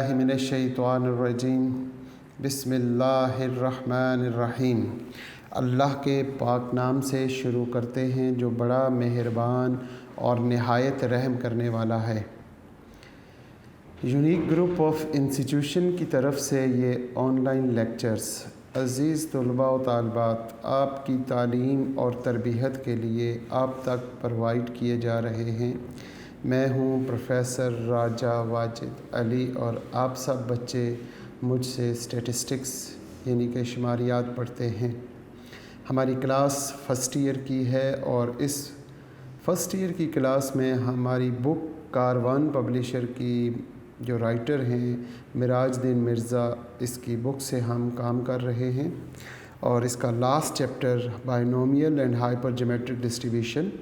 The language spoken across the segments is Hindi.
बिस्मिल्लाहि मिनश्शैतानिर्रजीम बिस्मिल्लाहिर्रहमानिर्रहीम। अल्लाह के पाक नाम से शुरू करते हैं जो बड़ा मेहरबान और निहायत रहम करने वाला है। यूनिक ग्रुप ऑफ इंस्टीट्यूशन की तरफ से ये ऑनलाइन लेक्चर्स अज़ीज़ तलबा व तालिबात आपकी तालीम और तरबियत के लिए आप तक प्रोवाइड किए जा रहे हैं। मैं हूँ प्रोफेसर राजा वाजिद अली और आप सब बच्चे मुझसे स्टैटिस्टिक्स यानी कि शुमारियात पढ़ते हैं। हमारी क्लास फ़र्स्ट ईयर की है और इस फ़र्स्ट ईयर की क्लास में हमारी बुक कारवान पब्लिशर की जो राइटर हैं मिराजुद्दीन मिर्ज़ा, इसकी बुक से हम काम कर रहे हैं और इसका last chapter binomial and hyper geometric distribution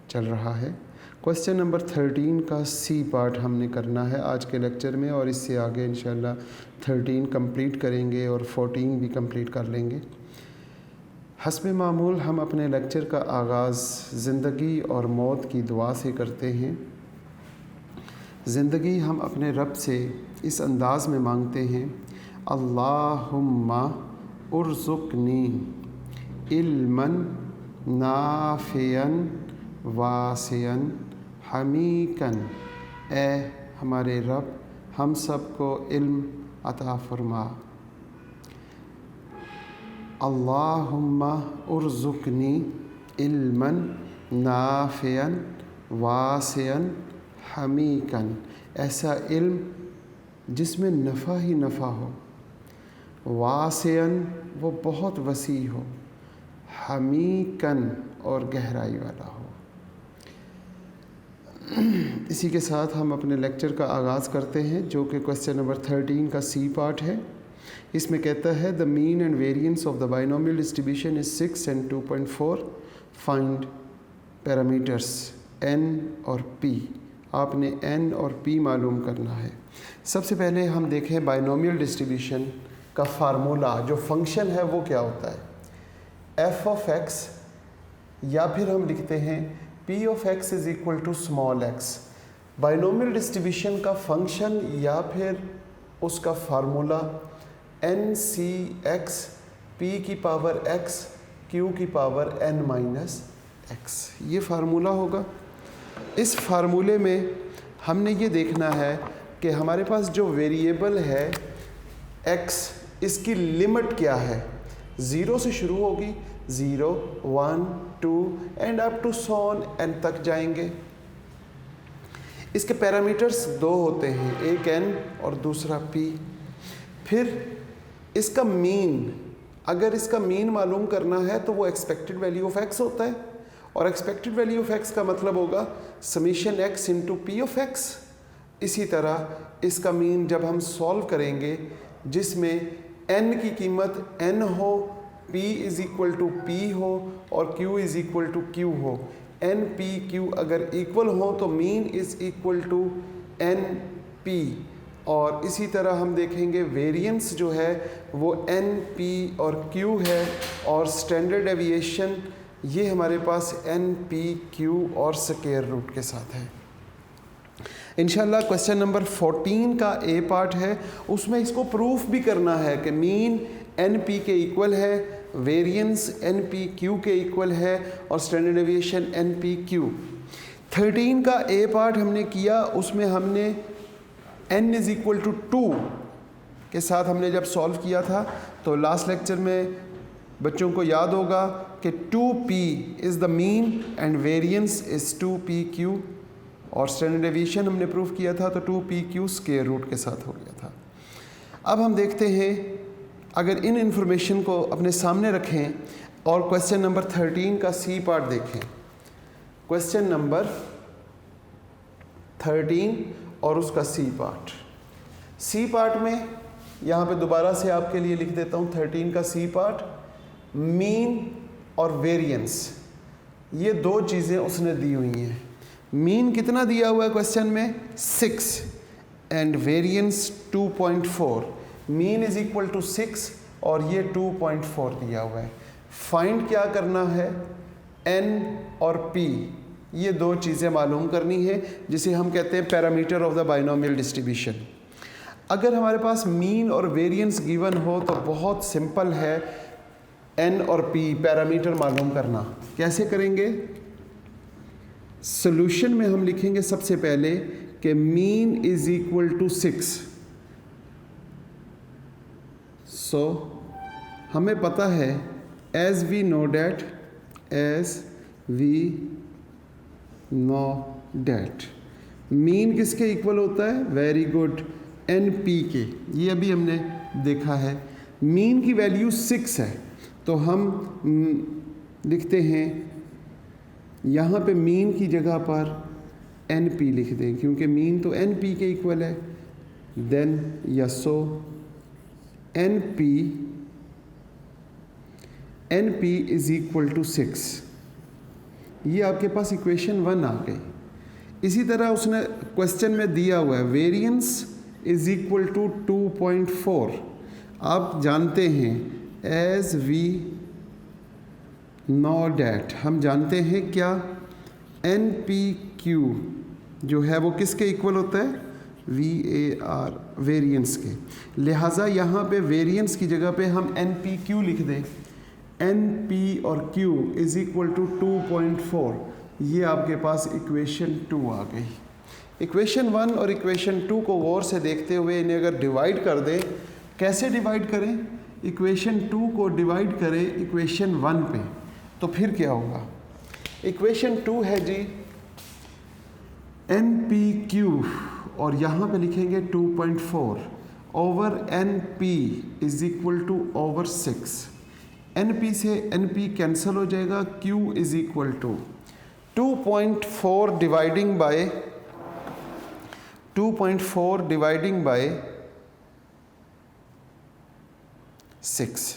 चल रहा है। क्वेश्चन नंबर 13 का सी पार्ट हमने करना है आज के लेक्चर में और इससे आगे इंशाल्लाह 13 कंप्लीट करेंगे और 14 भी कंप्लीट कर लेंगे। हस्ब मामूल हम अपने लेक्चर का आगाज़ ज़िंदगी और मौत की दुआ से करते हैं। ज़िंदगी हम अपने रब से इस अंदाज़ में मांगते हैं, अल्लाहुम्मा उर्ज़ुक़नी इल्मन नाफ़ियन वासियन हमीकन। ए हमारे रब, हम सब को इल्म अता फरमा। अल्लाहुम्मा उर्ज़ुक़नी इल्मन नाफ़ियन वासियन हमीकन। ऐसा इल्म जिसमें नफ़ा ही नफ़ा हो, वासियन वो बहुत वसी हो, हमीकन और गहराई वाला हो। इसी के साथ हम अपने लेक्चर का आगाज़ करते हैं जो कि क्वेश्चन नंबर 13 का सी पार्ट है। इसमें कहता है the mean and variance of the binomial distribution is 6 and 2.4। Find parameters n और p। आपने n और p मालूम करना है। सबसे पहले हम देखें बाइनोमियल डिस्ट्रीब्यूशन का फार्मूला, जो फंक्शन है वो क्या होता है। f of x या फिर हम लिखते हैं p of x is equal to small x। Binomial distribution का फंक्शन या फिर उसका फार्मूला NCx p की पावर x q की पावर n माइनस x, ये फार्मूला होगा। इस फार्मूले में हमने ये देखना है कि हमारे पास जो वेरिएबल है x, इसकी लिमिट क्या है। 0 से शुरू होगी, 0, 1, 2 एंड अप टू सॉन n तक जाएंगे। इसके पैरामीटर्स दो होते हैं, एक n और दूसरा p। फिर इसका मीन, अगर इसका मीन मालूम करना है तो वो एक्सपेक्टेड वैल्यू ऑफ x होता है और एक्सपेक्टेड वैल्यू ऑफ x का मतलब होगा summation x into P of x। इसी तरह इसका मीन जब हम सॉल्व करेंगे जिसमें n की कीमत n हो, p is equal to p हो और q is equal to q हो। n p q अगर इक्वल हो तो mean is equal to n p। और इसी तरह हम देखेंगे वेरिएंस जो है वो n p और q है और स्टैंडर्ड डेविएशन ये हमारे पास n p q और स्क्वायर रूट के साथ है। इंशाल्लाह क्वेश्चन नंबर 14 का ए पार्ट है, उसमें इसको प्रूफ भी करना है कि मीन एन पी के इक्वल है, वेरिएंस एन पी क्यू के इक्वल है और standard deviation N P Q. 13 का ए पार्ट हमने किया, उसमें हमने n इज़ इक्वल टू 2 के साथ हमने जब सॉल्व किया था तो लास्ट लेक्चर में बच्चों को याद होगा कि 2p is the mean and variance is 2pq और स्टैंडर्ड डेविएशन हमने प्रूफ किया था तो 2pq स्क्वायर रूट के साथ हो गया था। अब हम देखते हैं, अगर इन इंफॉर्मेशन को अपने सामने रखें और क्वेश्चन नंबर 13 का सी पार्ट देखें। क्वेश्चन नंबर 13 और उसका सी पार्ट। सी पार्ट में यहाँ पे दोबारा से आपके लिए लिख देता हूँ 13 का सी पार्ट। मीन और वेरिएंस ये दो चीज़ें उसने दी हुई हैं। मीन कितना दिया हुआ है क्वेश्चन में 6 and variance 2.4। Mean is equal to 6 और ये 2.4 दिया हुआ है। फाइंड क्या करना है, n और p, ये दो चीज़ें मालूम करनी है जिसे हम कहते हैं parameter of the binomial distribution. अगर हमारे पास मीन और वेरिएंस गिवन हो तो बहुत सिंपल है n और p पैरामीटर मालूम करना। कैसे करेंगे? सॉल्यूशन में हम लिखेंगे सबसे पहले कि mean is equal to 6। So हमें पता है as we know that mean किसके इक्वल होता है? वेरी गुड, NP के। ये अभी हमने देखा है। मीन की वैल्यू 6 है, तो हम लिखते हैं यहाँ पे मीन की जगह पर NP लिख दें, क्योंकि मीन तो NP के इक्वल है। देन यसो NP इज इक्वल टू 6। ये आपके पास इक्वेशन 1 आ गई। इसी तरह उसने क्वेश्चन में दिया हुआ है वेरिएंस इज इक्वल टू 2.4। आप जानते हैं एज वी नो डैट, हम जानते हैं क्या? NPQ जो है वो किसके इक्वल होता है? VAR, वेरिएंस के। लिहाजा यहाँ पे वेरिएंस की जगह पे हम NPQ लिख दें। NP और Q इज इक्वल टू 2.4। ये आपके पास इक्वेशन 2 आ गई। इक्वेशन 1 और इक्वेशन 2 को गौर से देखते हुए इन्हें अगर डिवाइड कर दें, कैसे डिवाइड करें? इक्वेशन 2 को डिवाइड करें इक्वेशन 1 पे, तो फिर क्या होगा? इक्वेशन 2 है जी NPQ और यहाँ पे लिखेंगे 2.4 over NP is equal to over 6। NP से NP कैंसिल हो जाएगा। Q is equal to 2.4 dividing by 6।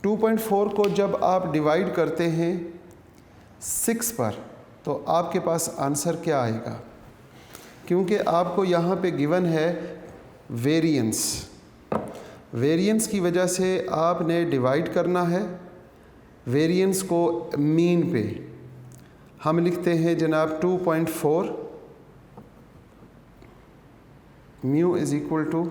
2.4 को जब आप डिवाइड करते हैं 6 पर, तो आपके पास आंसर क्या आएगा? क्योंकि आपको यहाँ पे गिवन है वेरिएंस की वजह से आपने डिवाइड करना है वेरिएंस को मीन पे। हम लिखते हैं जनाब 2.4 mu is equal to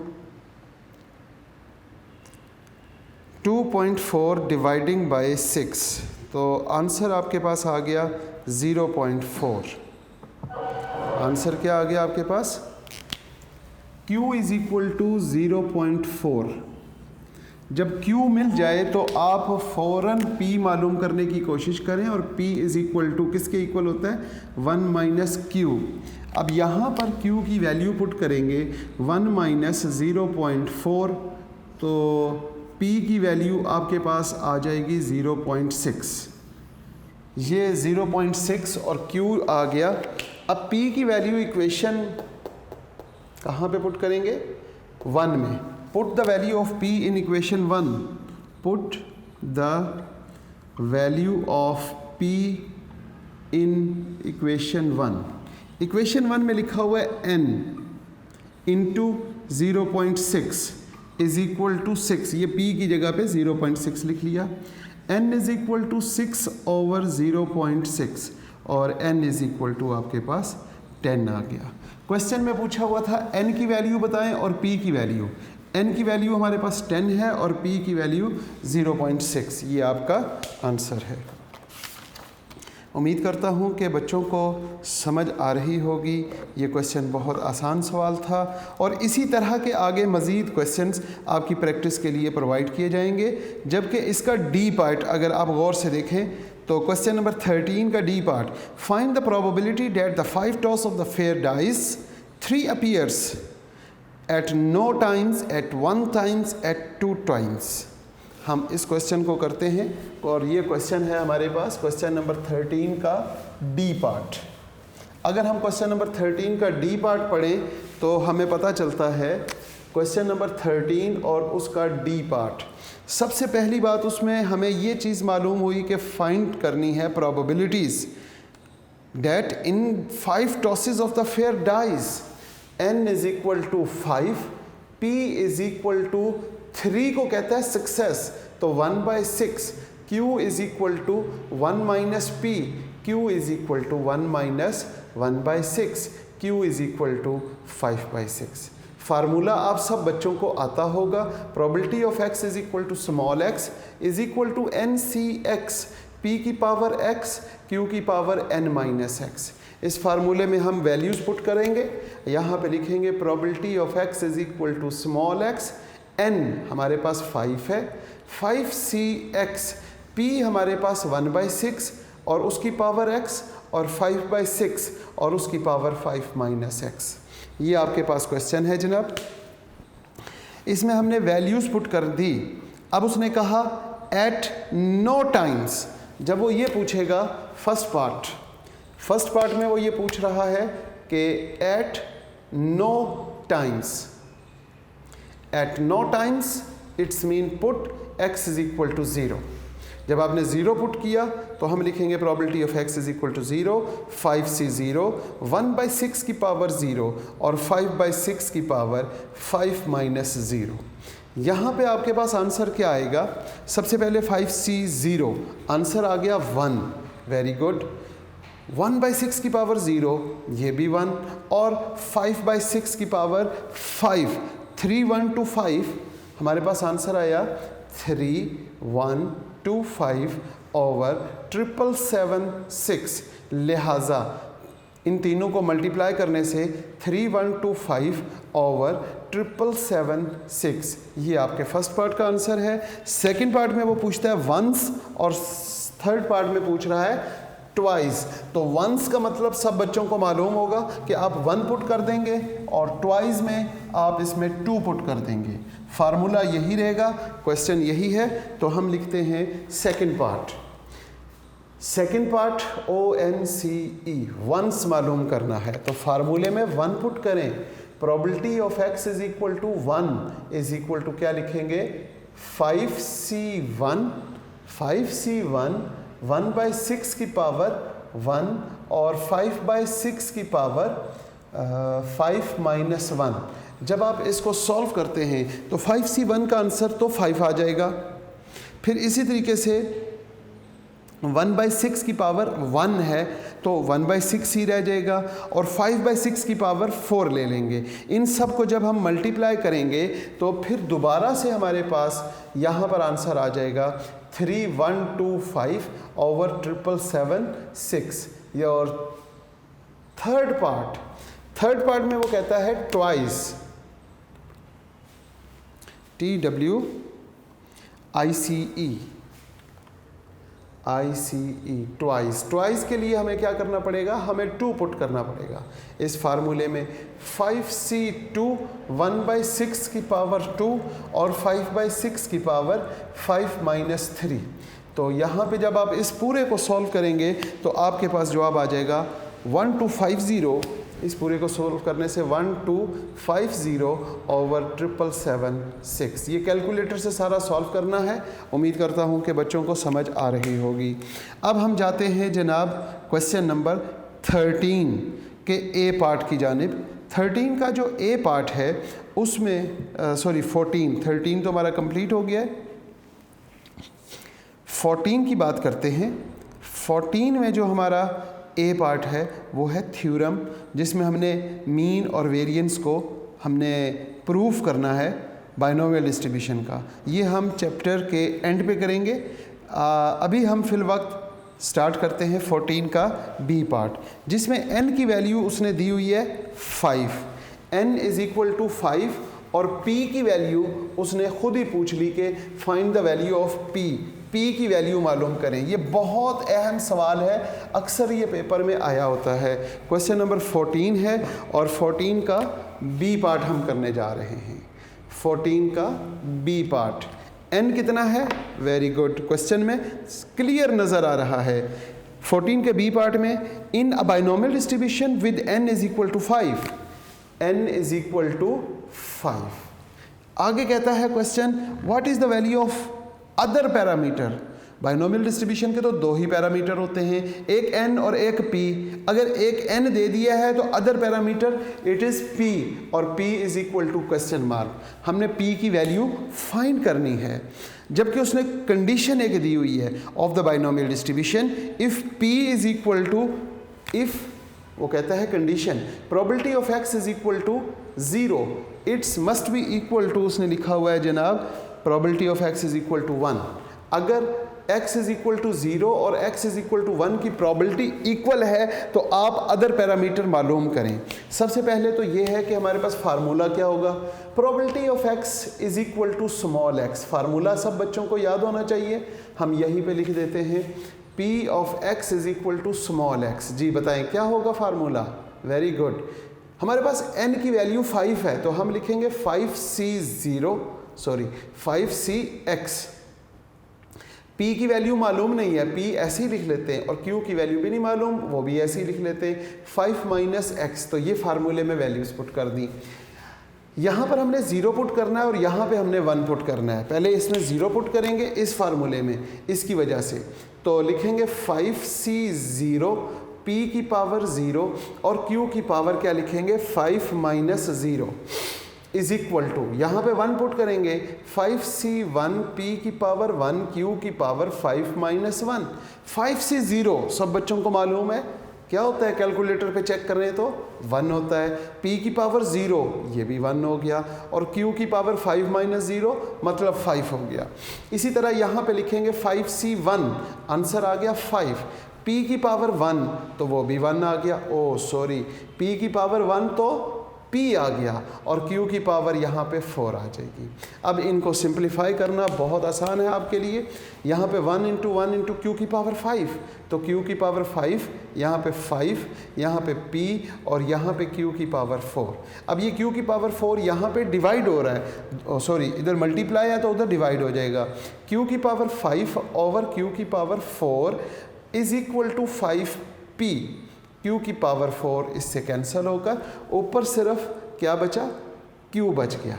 2.4 dividing by 6, तो आंसर आपके पास आ गया 0.4। आंसर क्या आ गया आपके पास? Q is equal to 0.4। जब Q मिल जाए तो आप फ़ौरन P मालूम करने की कोशिश करें, और P इज इक्वल टू किसके इक्वल होता है? 1 माइनस Q। अब यहाँ पर Q की वैल्यू पुट करेंगे 1 माइनस 0.4, तो P की वैल्यू आपके पास आ जाएगी 0.6। ये 0.6 और Q आ गया। अब P की वैल्यू इक्वेशन कहाँ पे पुट करेंगे? 1 में। Put the value of P in equation 1। Put the value of P in equation 1। Equation 1 में लिखा हुआ है n into 0.6 is equal to 6। ये P की जगह पे 0.6 लिख लिया। n is equal to 6 over 0.6 और n इज इक्वल टू आपके पास 10 आ गया। क्वेश्चन में पूछा हुआ था n की वैल्यू बताएं और p की वैल्यू। n की वैल्यू हमारे पास 10 है और p की वैल्यू 0.6। ये आपका आंसर है। उम्मीद करता हूँ कि बच्चों को समझ आ रही होगी। ये क्वेश्चन बहुत आसान सवाल था और इसी तरह के आगे मज़ीद क्वेश्चंस आपकी प्रैक्टिस के लिए प्रोवाइड किए जाएंगे। जबकि इसका डी पार्ट अगर आप गौर से देखें तो क्वेश्चन नंबर 13 का D part, find the probability that the 5 toss of the fair dice 3 appears at no times, at 1 times, at 2 times. हम इस क्वेश्चन को करते हैं और ये क्वेश्चन है हमारे पास क्वेश्चन नंबर 13 का डी पार्ट। अगर हम क्वेश्चन नंबर 13 का डी पार्ट पढ़ें तो हमें पता चलता है क्वेश्चन नंबर 13 और उसका डी पार्ट। सबसे पहली बात उसमें हमें ये चीज़ मालूम हुई कि फाइंड करनी है probabilities that in 5 tosses of the fair dice n is equal to 5, p is equal to 3 को कहता है सक्सेस, तो 1/6, q is equal to 1 minus p, q is equal to 1 minus 1/6, q is equal to 5/6। Formula आप सब बच्चों को आता होगा, probability of x is equal to small x is equal to NCx p की पावर x q की पावर n माइनस x। इस फार्मूले में हम वैल्यूज़ पुट करेंगे, यहाँ पे लिखेंगे probability of x is equal to small x, n हमारे पास 5 है, 5cx, p हमारे पास 1/6 और उसकी पावर x और 5/6 और उसकी पावर 5 माइनस x। ये आपके पास क्वेश्चन है जनाब। इसमें हमने वैल्यूज़ पुट कर दी। अब उसने कहा एट नो टाइम्स, जब वो ये पूछेगा फर्स्ट पार्ट में वो ये पूछ रहा है कि at no times it's mean put x is equal to 0। जब आपने 0 पुट किया तो हम लिखेंगे probability of x is equal to 0, 5c 0, 1/6 की पावर 0 और 5/6 की पावर 5 माइनस 0। यहाँ पे आपके पास आंसर क्या आएगा? सबसे पहले 5c 0, आंसर आ गया 1, वेरी गुड। 1/6 की पावर 0, ये भी 1, और 5/6 की पावर 5, 3 1 2 5, हमारे पास आंसर आया 3 1 2 5 ओवर 777 6। लिहाजा इन तीनों को मल्टीप्लाई करने से 3125 ओवर 777 6, ये आपके फर्स्ट पार्ट का आंसर है। सेकंड पार्ट में वो पूछता है वंस और थर्ड पार्ट में पूछ रहा है ट्वाइस। तो वंस का मतलब सब बच्चों को मालूम होगा कि आप 1 पुट कर देंगे और ट्वाइस में आप इसमें 2 पुट कर देंगे। फार्मूला यही रहेगा, क्वेश्चन यही है। तो हम लिखते हैं सेकंड पार्ट ONCE, वंस मालूम करना है तो फार्मूले में 1 पुट करें। Probability of x is equal to 1 is equal to क्या लिखेंगे? 5c1 1/6 की पावर 1 और 5/6 की पावर 5 माइनस 1। जब आप इसको सॉल्व करते हैं तो 5c1 का आंसर तो 5 आ जाएगा। फिर इसी तरीके से 1/6 की पावर 1 है तो 1/6 ही रह जाएगा और 5/6 की पावर 4 ले लेंगे। इन सब को जब हम मल्टीप्लाई करेंगे तो फिर दोबारा से हमारे पास यहाँ पर आंसर आ जाएगा 3125 ओवर 777 6। ये और थर्ड पार्ट में वो कहता है ट्वाइस, TWICE ट्वाइस के लिए हमें क्या करना पड़ेगा? हमें 2 पुट करना पड़ेगा इस फार्मूले में। 5c2 1/6 की पावर 2 और 5/6 की पावर 5 माइनस 3। तो यहाँ पे जब आप इस पूरे को सॉल्व करेंगे तो आपके पास जवाब आ जाएगा 1250। इस पूरे को सोल्व करने से 1250 ओवर 777 6। ये कैलकुलेटर से सारा सॉल्व करना है। उम्मीद करता हूँ कि बच्चों को समझ आ रही होगी। अब हम जाते हैं जनाब क्वेश्चन नंबर 13 के ए पार्ट की जानिब। 13 का जो ए पार्ट है उसमें 13 तो हमारा कंप्लीट हो गया है। 14 की बात करते हैं। 14 में जो हमारा ए पार्ट है वो है थ्योरम, जिसमें हमने मीन और वेरिएंस को हमने प्रूफ करना है बाइनोमियल डिस्ट्रीब्यूशन का। ये हम चैप्टर के एंड पे करेंगे। अभी हम फिल वक्त स्टार्ट करते हैं 14 का बी पार्ट, जिसमें n की वैल्यू उसने दी हुई है 5। n इज इक्वल टू 5 और p की वैल्यू उसने खुद ही पूछ ली कि find the value of p की वैल्यू मालूम करें। ये बहुत अहम सवाल है, अक्सर ये पेपर में आया होता है। क्वेश्चन नंबर 14 है और 14 का बी पार्ट हम करने जा रहे हैं। 14 का बी पार्ट, n कितना है? वेरी गुड, क्वेश्चन में क्लियर नज़र आ रहा है। 14 के बी पार्ट में in a binomial distribution with n is equal to 5, n is equal to 5। आगे कहता है question what is the value of other parameter. Binomial distribution के तो 2 ही पैरामीटर होते हैं, एक n और एक p। अगर एक n दे दिया है तो other parameter it is p और p is equal to question mark. हमने p की वैल्यू फाइंड करनी है, जबकि उसने कंडीशन एक दी हुई है of the binomial distribution, if p is equal to वो कहता है condition probability of x is equal to 0, it's must be equal to, उसने लिखा हुआ है जनाब probability of x is equal to 1। अगर x इज इक्वल टू 0 और x इज इक्वल टू 1 की प्रोबेबिलिटी इक्वल है तो आप अदर पैरामीटर मालूम करें। सबसे पहले तो ये है कि हमारे पास फार्मूला क्या होगा, probability of x is equal to small x। Formula सब बच्चों को याद होना चाहिए, हम यहीं पे लिख देते हैं P of x is equal to small x। जी बताएं क्या होगा फार्मूला, वेरी गुड। हमारे पास n की वैल्यू 5 है तो हम लिखेंगे 5cx। P की वैल्यू मालूम नहीं है, P ऐसे ही लिख लेते हैं, और Q की वैल्यू भी नहीं मालूम, वो भी ऐसे ही लिख लेते हैं 5 माइनस x। तो ये फार्मूले में वैल्यूज़ पुट कर दी। यहाँ पर हमने 0 पुट करना है और यहाँ पे हमने 1 पुट करना है। पहले इसमें 0 पुट करेंगे इस फार्मूले में, इसकी वजह से तो लिखेंगे 5c0 P की पावर 0 और Q की पावर क्या लिखेंगे 5 माइनस 0 इज इक्वल टू, यहाँ पे 1 पुट करेंगे 5c1 P की पावर 1 Q की पावर 5 माइनस 1। 5c0 सब बच्चों को मालूम है क्या होता है, कैलकुलेटर पे चेक कर रहे हैं तो 1 होता है। P की पावर 0 ये भी 1 हो गया, और Q की पावर 5 माइनस 0 मतलब 5 हो गया। इसी तरह यहाँ पे लिखेंगे 5c1, आंसर आ गया 5। P की पावर 1 तो वो भी 1 आ गया, ओ सॉरी P की पावर 1 तो P आ गया, और Q की पावर यहाँ पे 4 आ जाएगी। अब इनको सिंप्लीफाई करना बहुत आसान है आपके लिए। यहाँ पे 1 इंटू 1 इंटू Q की पावर 5, तो Q की पावर 5, यहाँ पे 5, यहाँ पे P और यहाँ पे Q की पावर 4। अब ये Q की पावर 4 यहाँ पे डिवाइड हो रहा है, सॉरी इधर मल्टीप्लाई है तो उधर डिवाइड हो जाएगा। Q की पावर 5 ओवर Q की power 4 is equal to 5P। Q की पावर 4 इससे कैंसिल होकर ऊपर सिर्फ क्या बचा, Q बच गया।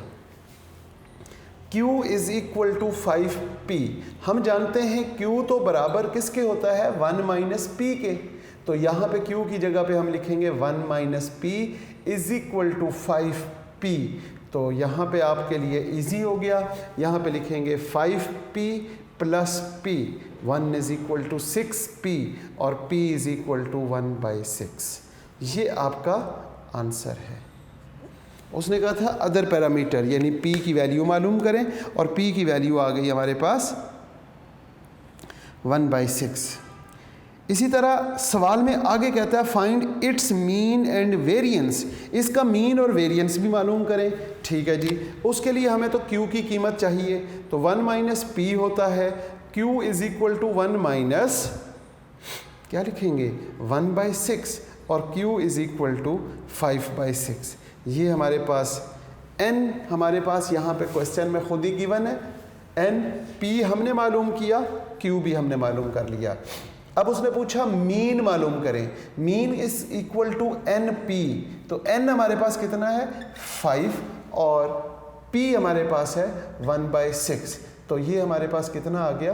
Q is equal to 5P। हम जानते हैं Q तो बराबर किसके होता है 1 माइनस P के, तो यहाँ पे Q की जगह पे हम लिखेंगे 1 minus P is equal to 5P। तो यहाँ पे आपके लिए इजी हो गया, यहाँ पे लिखेंगे 5P plus P, 1 is equal to 6P और P इज इक्वल टू 1/6। ये आपका आंसर है। उसने कहा था अदर पैरामीटर, यानी P की वैल्यू मालूम करें, और P की वैल्यू आ गई हमारे पास 1/6। इसी तरह सवाल में आगे कहता है find its mean and variance. इसका मीन और वेरिएंस भी मालूम करें। ठीक है जी, उसके लिए हमें तो Q की कीमत चाहिए, तो 1 माइनस P होता है Q is equal to 1 minus क्या लिखेंगे 1/6 और Q इज इक्वल टू 5/6। ये हमारे पास n, हमारे पास यहाँ पे क्वेश्चन में खुद ही गिवन है n, P हमने मालूम किया, Q भी हमने मालूम कर लिया। अब उसने पूछा मीन मालूम करें, mean is equal to NP, तो n हमारे पास कितना है 5 और P हमारे पास है 1/6, तो ये हमारे पास कितना आ गया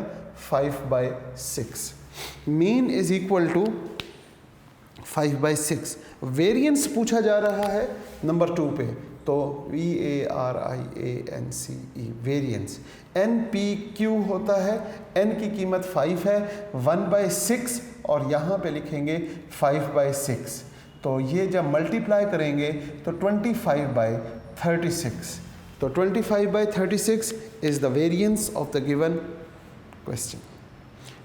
5/6। Mean is equal to 5/6। Variance पूछा जा रहा है नंबर 2 पे, तो VARIANCE वेरिएंस। NPQ होता है, n की कीमत 5 है, 1/6 और यहाँ पे लिखेंगे 5/6, तो ये जब मल्टीप्लाई करेंगे तो 25/36, तो 25/36 is the variance of the given question.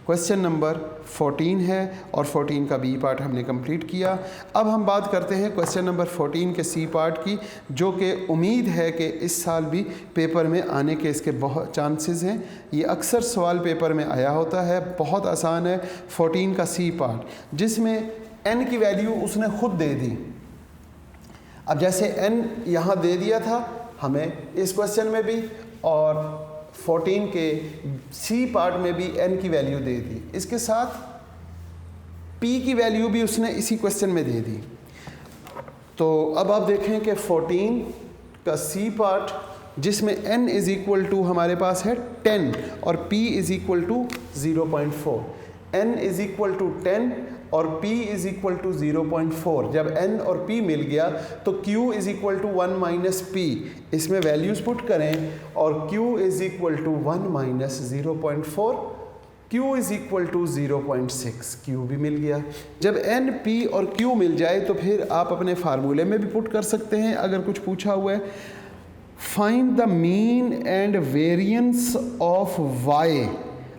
Question number 14 है और 14 का बी पार्ट हमने कंप्लीट किया। अब हम बात करते हैं क्वेश्चन नंबर 14 के सी पार्ट की, जो कि उम्मीद है कि इस साल भी पेपर में आने के इसके बहुत चांसेस हैं। ये अक्सर सवाल पेपर में आया होता है, बहुत आसान है 14 का सी पार्ट, जिसमें n की वैल्यू उसने खुद दे दी। अब जैसे n यहाँ दे दिया था हमें इस क्वेश्चन में भी, और 14 के सी पार्ट में भी n की वैल्यू दे दी, इसके साथ p की वैल्यू भी उसने इसी क्वेश्चन में दे दी। तो अब आप देखें कि 14 का सी पार्ट जिसमें n इज इक्वल टू हमारे पास है 10 और p is equal to 0.4, n is equal to 10 और p इज इक्वल टू 0.4। जब n और p मिल गया तो q is equal to 1 minus p, इसमें वैल्यूज पुट करें और q is equal to 1 minus 0.4, Q is equal to 0.6, Q भी मिल गया। जब N, P और Q मिल जाए तो फिर आप अपने फार्मूले में भी पुट कर सकते हैं अगर कुछ पूछा हुआ है। Find the mean and variance of y।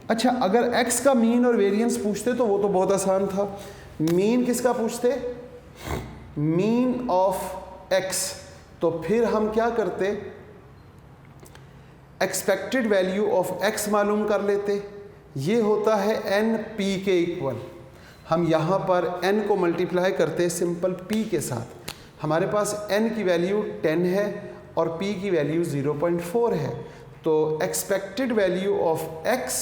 अच्छा, अगर x का मीन और वेरिएंस पूछते तो वो तो बहुत आसान था। मीन किसका पूछते? Mean of x। तो फिर हम क्या करते? एक्सपेक्टेड वैल्यू ऑफ x मालूम कर लेते। ये होता है n p के इक्वल। हम यहाँ पर n को मल्टीप्लाई करते सिंपल p के साथ। हमारे पास n की वैल्यू 10 है और p की वैल्यू 0.4 है। तो expected value of x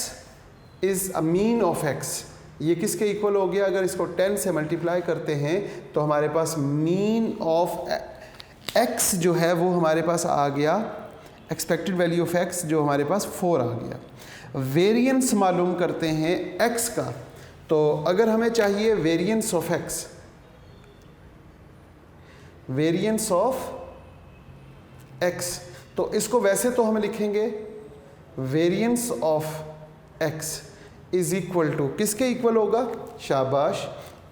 is a mean of x। ये किसके इक्वल हो गया? अगर इसको 10 से मल्टीप्लाई करते हैं तो हमारे पास मीन ऑफ x जो है वो हमारे पास आ गया, एक्सपेक्टेड वैल्यू ऑफ x जो हमारे पास 4 आ गया। वेरिएंस मालूम करते हैं x का। तो अगर हमें चाहिए variance of x, variance of x, तो इसको वैसे तो हम लिखेंगे variance of x is equal to किसके इक्वल होगा? शाबाश,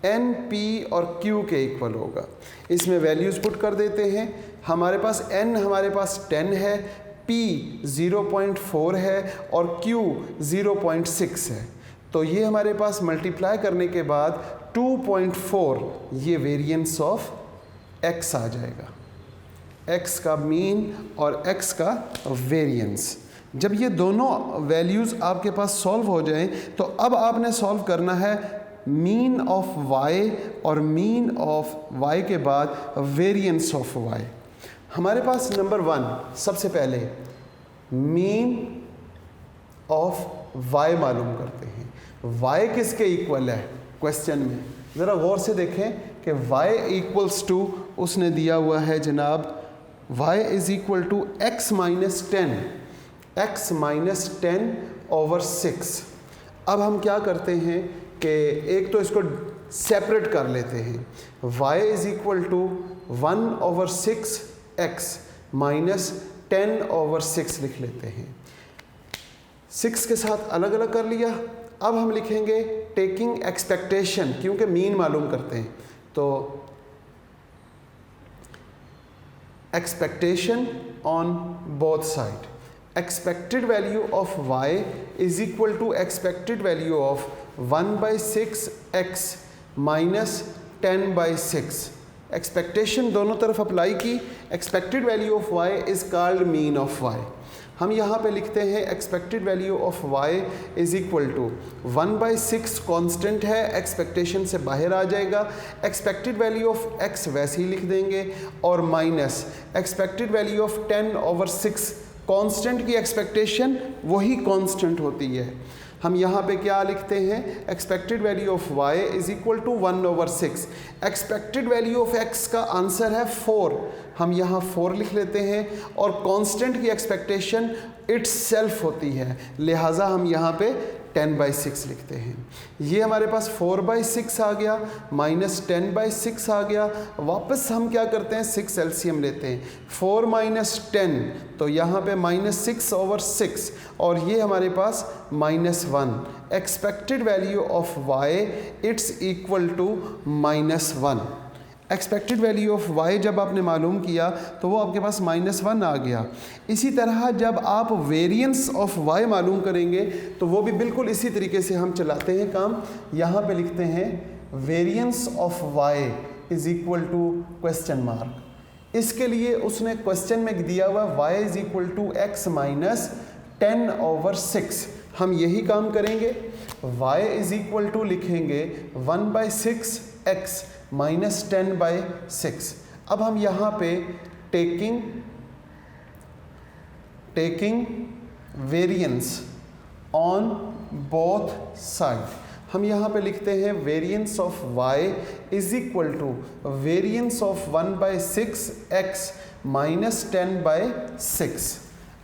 n, p और q के इक्वल होगा। इसमें वैल्यूज़ पुट कर देते हैं। हमारे पास n हमारे पास 10 है, p 0.4 है और q 0.6 है। तो ये हमारे पास मल्टीप्लाई करने के बाद 2.4 ये वेरिएंस ऑफ x आ जाएगा। x का मीन और x का वेरिएंस। जब ये दोनों वैल्यूज़ आपके पास सॉल्व हो जाएं तो अब आपने सॉल्व करना है मीन ऑफ y और मीन ऑफ y के बाद वेरिएंस ऑफ y। हमारे पास नंबर 1 सबसे पहले मीन ऑफ y मालूम करते हैं। y किसके इक्वल है क्वेश्चन में? ज़रा गौर से देखें कि y इक्वल्स टू उसने दिया हुआ है जनाब y is equal to x minus 10, x minus 10 over 6। अब हम क्या करते हैं कि एक तो इसको सेपरेट कर लेते हैं। y is equal to 1 over 6 x minus 10 over 6 लिख लेते हैं। 6 के साथ अलग अलग कर लिया। अब हम लिखेंगे टेकिंग एक्सपेक्टेशन, क्योंकि मीन मालूम करते हैं। तो expectation on both side, expected value of y is equal to expected value of 1/6 x minus 10/6। Expectation दोनों तरफ अप्लाई की। Expected value of y is called mean of y। हम यहाँ पे लिखते हैं expected value of y is equal to 1/6 constant है, एक्सपेक्टेशन से बाहर आ जाएगा। एक्सपेक्टेड वैल्यू ऑफ x वैसे ही लिख देंगे और minus expected value of 10 over 6। Constant की एक्सपेक्टेशन वही कांस्टेंट होती है। हम यहाँ पे क्या लिखते हैं? Expected value of y is equal to 1 over 6। Expected value of x का आंसर है 4। हम यहाँ 4 लिख लेते हैं और कांस्टेंट की एक्सपेक्टेशन इट्सेल्फ होती है, लिहाजा हम यहाँ पे 10/6 लिखते हैं। ये हमारे पास 4/6 आ गया, माइनस 10/6 आ गया। वापस हम क्या करते हैं? 6 एलसीएम लेते हैं। 4 माइनस 10, तो यहाँ पे माइनस 6 ओवर 6 और ये हमारे पास -1। Expected value of y it's equal to -1। Expected value of y जब आपने मालूम किया तो वो आपके पास -1 आ गया। इसी तरह जब आप वेरिएंस ऑफ y मालूम करेंगे तो वो भी बिल्कुल इसी तरीके से हम चलाते हैं काम। यहाँ पे लिखते हैं variance of y is equal to question mark. इसके लिए उसने क्वेश्चन में दिया हुआ y is equal to x minus 10 over 6। हम यही काम करेंगे। y इज़ इक्वल टू लिखेंगे 1/6 x माइनस 10/6। अब हम यहाँ पे taking variance on both side, हम यहाँ पे लिखते हैं variance of y is equal to variance of 1/6 x minus 10/6।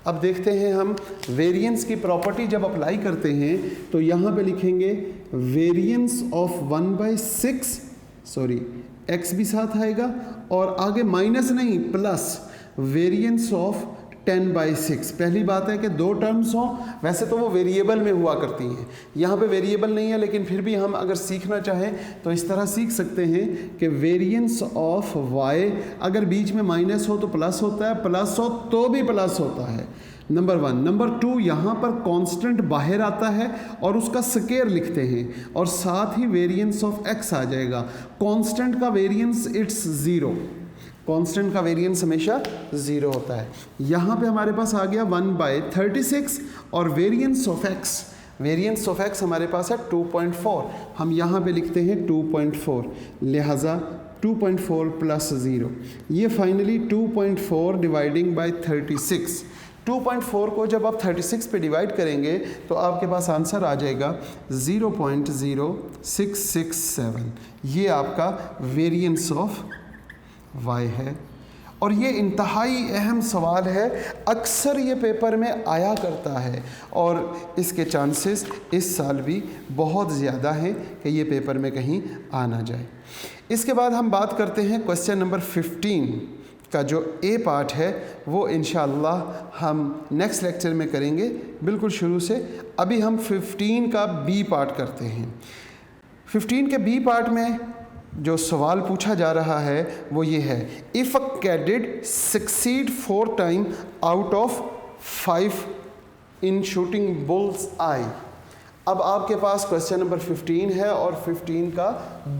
अब देखते हैं हम वेरिएंस की प्रॉपर्टी जब अप्लाई करते हैं तो यहाँ पे लिखेंगे वेरिएंस ऑफ 1/6, सॉरी x भी साथ आएगा और आगे माइनस नहीं प्लस वेरिएंस ऑफ 10/6। पहली बात है कि दो टर्म्स हों, वैसे तो वो वेरिएबल में हुआ करती हैं, यहाँ पे वेरिएबल नहीं है, लेकिन फिर भी हम अगर सीखना चाहें तो इस तरह सीख सकते हैं कि वेरिएंस ऑफ y, अगर बीच में माइनस हो तो प्लस होता है, प्लस हो तो भी प्लस होता है, नंबर 1। नंबर 2, यहाँ पर कांस्टेंट बाहर आता है और उसका स्क्वायर लिखते हैं, और साथ ही वेरिएंस ऑफ x आ जाएगा। कांस्टेंट का वेरिएंस इट्स 0, कांस्टेंट का वेरिएंस हमेशा 0 होता है। यहाँ पे हमारे पास आ गया 1/36 और वेरिएंस ऑफ x हमारे पास है 2.4, हम यहाँ पे लिखते हैं 2.4, लिहाजा 2.4 + 0, ये फाइनली 2.4 डिवाइडिंग बाय 36। 2.4 को जब आप 36 पे डिवाइड करेंगे तो आपके पास आंसर आ जाएगा 0.0667। ये आपका वेरिएंस ऑफ y है। और ये इंतहाई अहम सवाल है, अक्सर ये पेपर में आया करता है और इसके चांसेस इस साल भी बहुत ज़्यादा हैं कि ये पेपर में कहीं आ ना जाए। इसके बाद हम बात करते हैं क्वेश्चन नंबर 15 का। जो ए पार्ट है वो इंशाअल्लाह हम नेक्स्ट लेक्चर में करेंगे बिल्कुल शुरू से। अभी हम 15 का बी पार्ट करते हैं। 15 के बी पार्ट में जो सवाल पूछा जा रहा है वो ये है, if a cadet succeed 4 time out of 5 in shooting bulls आई। अब आपके पास क्वेश्चन नंबर 15 है और 15 का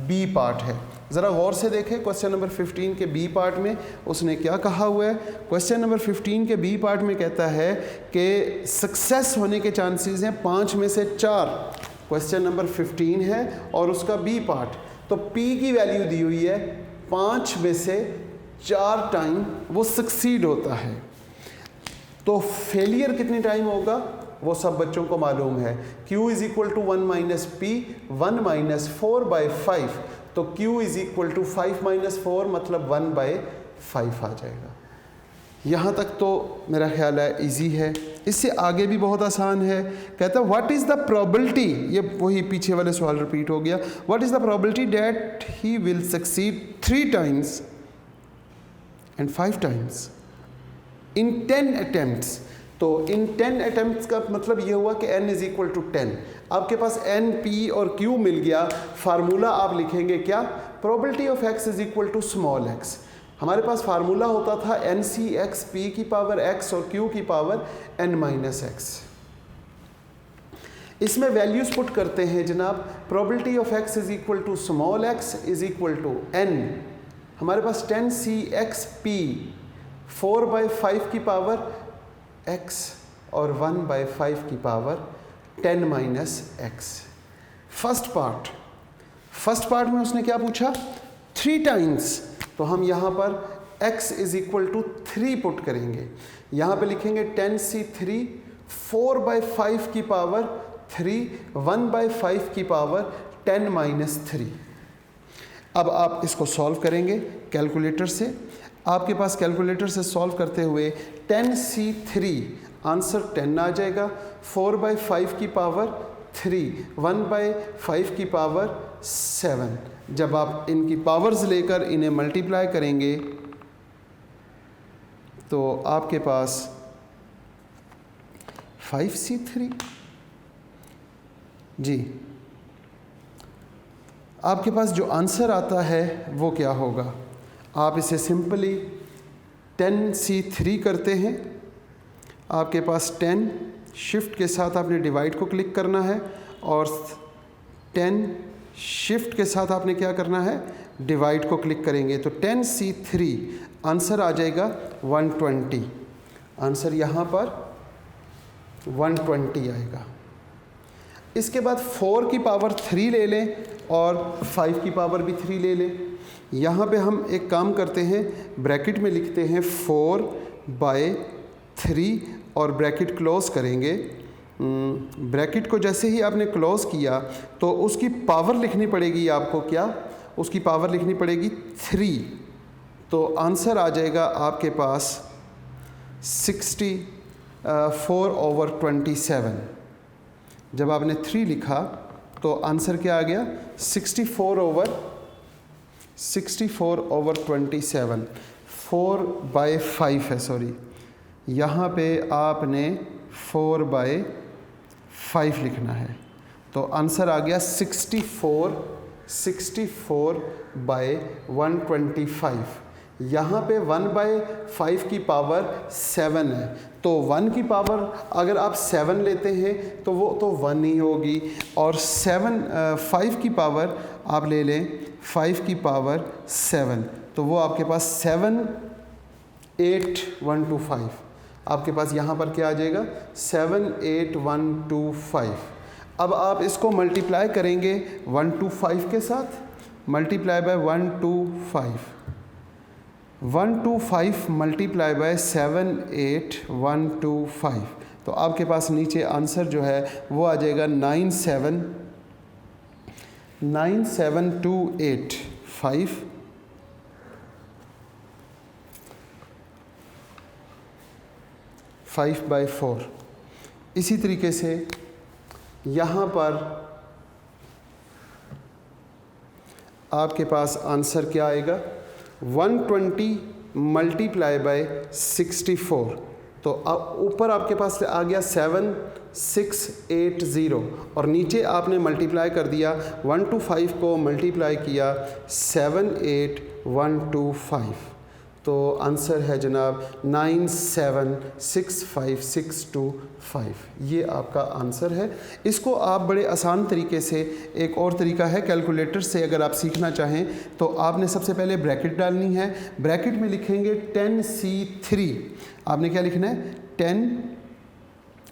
बी पार्ट है। ज़रा गौर से देखें क्वेश्चन नंबर 15 के बी पार्ट में उसने क्या कहा हुआ है। क्वेश्चन नंबर 15 के बी पार्ट में कहता है कि सक्सेस होने के चांसेस हैं 5 में से 4। क्वेश्चन नंबर 15 है और उसका बी पार्ट, तो P की वैल्यू दी हुई है 5 में से 4 टाइम वो सक्सीड होता है, तो फेलियर कितने टाइम होगा वो सब बच्चों को मालूम है। Q = 1 - P, 1 - 4/5, तो Q = 5 - 4 मतलब 1/5 आ जाएगा। यहाँ तक तो मेरा ख्याल है इजी है। इससे आगे भी बहुत आसान है। कहता है व्हाट इज़ द प्रोबेबिलिटी, ये वही पीछे वाले सवाल रिपीट हो गया, what is the probability that he will succeed 3 times and 5 times in 10 attempts. तो इन 10 अटेम्प्ट्स का मतलब ये हुआ कि n = 10। आपके पास n, p और q मिल गया। फार्मूला आप लिखेंगे क्या, probability of x = small x। हमारे पास फार्मूला होता था NCx, p की पावर x और q की पावर n-x। इसमें वैल्यूज़ पुट करते हैं जनाब। Probability of x = small x = n। हमारे पास 10cxp 4/5 की पावर x और 1/5 की पावर 10-x। फर्स्ट पार्ट में उसने क्या पूछा, 3 टाइम्स, तो हम यहाँ पर x = 3 पुट करेंगे। यहाँ पे लिखेंगे 10c3 4/5 की पावर 3, 1/5 की पावर 10-3। अब आप इसको सॉल्व करेंगे कैलकुलेटर से। आपके पास कैलकुलेटर से सॉल्व करते हुए 10c3 आंसर 10 आ जाएगा, 4/5 की पावर 3, 1/5 की पावर 7। जब आप इनकी पावर्स लेकर इन्हें मल्टीप्लाई करेंगे तो आपके पास 5c3 जी, आपके पास जो आंसर आता है वो क्या होगा। आप इसे सिंपली 10c3 करते हैं। आपके पास 10 शिफ्ट के साथ आपने डिवाइड को क्लिक करना है और 10 शिफ्ट के साथ आपने क्या करना है, डिवाइड को क्लिक करेंगे तो 10c3 आंसर आ जाएगा 120। आंसर यहाँ पर 120 आएगा। इसके बाद 4 की पावर 3 ले लें और 5 की पावर भी 3 ले लें। यहाँ पे हम एक काम करते हैं, ब्रैकेट में लिखते हैं 4/3 और ब्रैकेट क्लोज़ करेंगे। ब्रैकेट को जैसे ही आपने क्लोज़ किया तो उसकी पावर लिखनी पड़ेगी आपको, क्या उसकी पावर लिखनी पड़ेगी 3। तो आंसर आ जाएगा आपके पास 64/27। जब आपने 3 लिखा तो आंसर क्या आ गया, 64/27। 4/5 है, सॉरी यहाँ पे आपने 4/5 लिखना है। तो आंसर आ गया 64/125। यहाँ पे 1/5 की पावर 7 है, तो 1 की पावर अगर आप 7 लेते हैं तो वो तो 1 ही होगी, और 5 की पावर आप ले लें 5 की पावर 7, तो वो आपके पास 78125। आपके पास यहाँ पर क्या आ जाएगा 78125। अब आप इसको मल्टीप्लाई करेंगे 125 के साथ, मल्टीप्लाई बाय 125 मल्टीप्लाई बाय 78125, तो आपके पास नीचे आंसर जो है वो आ जाएगा 97285 5/4। इसी तरीके से यहाँ पर आपके पास आंसर क्या आएगा 120 मल्टीप्लाई बाय 64, तो ऊपर आपके पास आ गया 7680 और नीचे आपने मल्टीप्लाई कर दिया 125 को मल्टीप्लाई किया 78125, तो आंसर है जनाब 9765625। ये आपका आंसर है। इसको आप बड़े आसान तरीके से, एक और तरीका है कैलकुलेटर से अगर आप सीखना चाहें तो आपने सबसे पहले ब्रैकेट डालनी है। ब्रैकेट में लिखेंगे 10C3, आपने क्या लिखना है 10,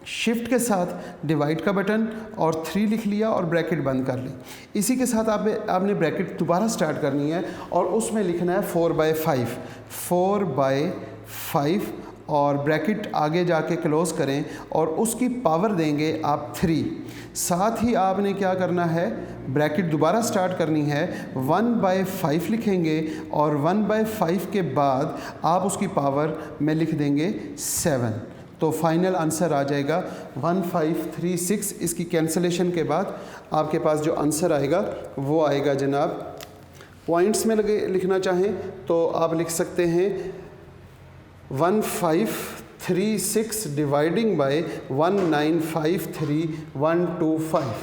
शिफ्ट के साथ डिवाइड का बटन और 3 लिख लिया और ब्रैकेट बंद कर ली। इसी के साथ आपने ब्रैकेट दोबारा स्टार्ट करनी है और उसमें लिखना है 4/5 और ब्रैकेट आगे जाके क्लोज़ करें और उसकी पावर देंगे आप 3। साथ ही आपने क्या करना है ब्रैकेट दोबारा स्टार्ट करनी है 1/5 लिखेंगे और 1/5 के बाद आप उसकी पावर में लिख देंगे 7, तो फाइनल आंसर आ जाएगा 1536। इसकी कैंसलेशन के बाद आपके पास जो आंसर आएगा वो आएगा जनाब, पॉइंट्स में लिखना चाहें तो आप लिख सकते हैं 1536 डिवाइडिंग बाय 1953125।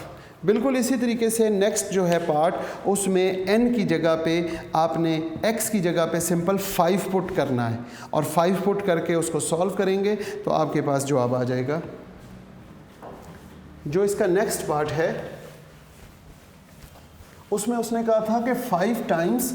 बिल्कुल इसी तरीके से नेक्स्ट जो है पार्ट, उसमें n की जगह पे आपने x की जगह पे सिंपल 5 पुट करना है और 5 पुट करके उसको सॉल्व करेंगे तो आपके पास जवाब आ जाएगा। जो इसका नेक्स्ट पार्ट है उसमें उसने कहा था कि 5 टाइम्स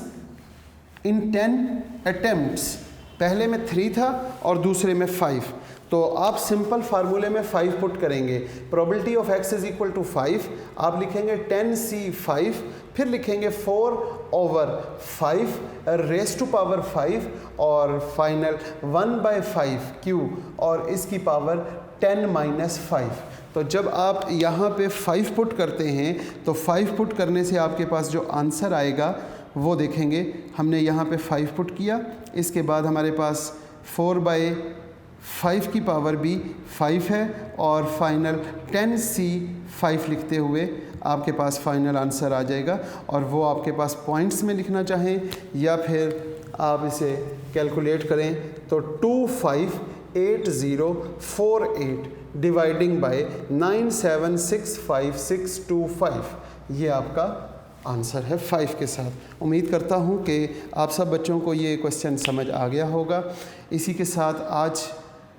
इन 10 अटेम्प्ट्स, पहले में 3 था और दूसरे में 5, तो आप सिंपल फार्मूले में 5 पुट करेंगे। Probability of x is equal to 5, आप लिखेंगे 10C5, फिर लिखेंगे 4/5 रेज़ टू पावर 5 और फाइनल 1/5 और इसकी पावर 10-5। तो जब आप यहाँ पे 5 पुट करते हैं तो 5 पुट करने से आपके पास जो आंसर आएगा वो देखेंगे, हमने यहाँ पे 5 पुट किया, इसके बाद हमारे पास 4/5 की पावर भी 5 है और फाइनल 10C5 लिखते हुए आपके पास फाइनल आंसर आ जाएगा। और वो आपके पास पॉइंट्स में लिखना चाहें या फिर आप इसे कैलकुलेट करें तो 258048 डिवाइडिंग बाय 9765625, ये आपका आंसर है 5 के साथ। उम्मीद करता हूँ कि आप सब बच्चों को ये क्वेश्चन समझ आ गया होगा। इसी के साथ आज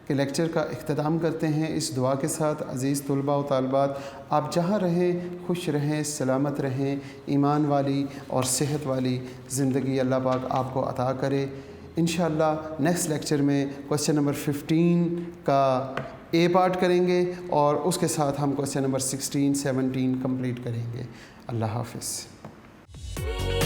के लेक्चर का इख्तिताम करते हैं इस दुआ के साथ। अज़ीज़ तुलबा व तालिबात, आप जहाँ रहें खुश रहें, सलामत रहें, ईमान वाली और सेहत वाली ज़िंदगी अल्लाह पाक आपको अता करे। इंशाअल्लाह नेक्स्ट लेक्चर में क्वेश्चन नंबर 15 का ए पार्ट करेंगे और उसके साथ हम क्वेश्चन नंबर 16, 17 कंप्लीट करेंगे। अल्लाह हाफ़िज़।